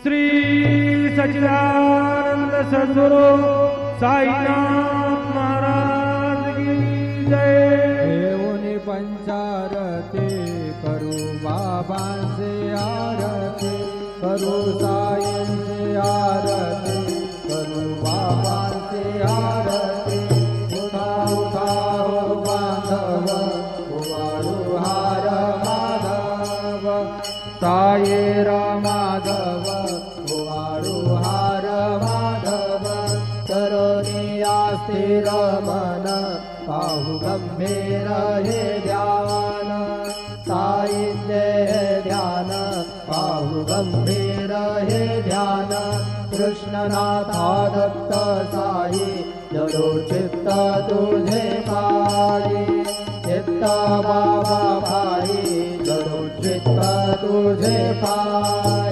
श्री सच्चिदानंद सद्गुरु साईनाथ महाराज की जय। देवोनी पंचारती करू बाबांचे आरती, करू साईंचे आरती, करू बाबांचे आरती। उठा उठा हो बांधव, उवाळू हार माधव, साईरा माधव, उवाळू हार माधव। तरुणिया स्थिर मन, पाहू गंभीर हे ध्यान, साईंचे हे ध्यान, पाहू गंभीर हे ध्यान। कृष्णनाथा दत्त साई, जडो चित्त तुझे पायी, चित्त बाबा भाई, जडो चित्त तुझे पायी।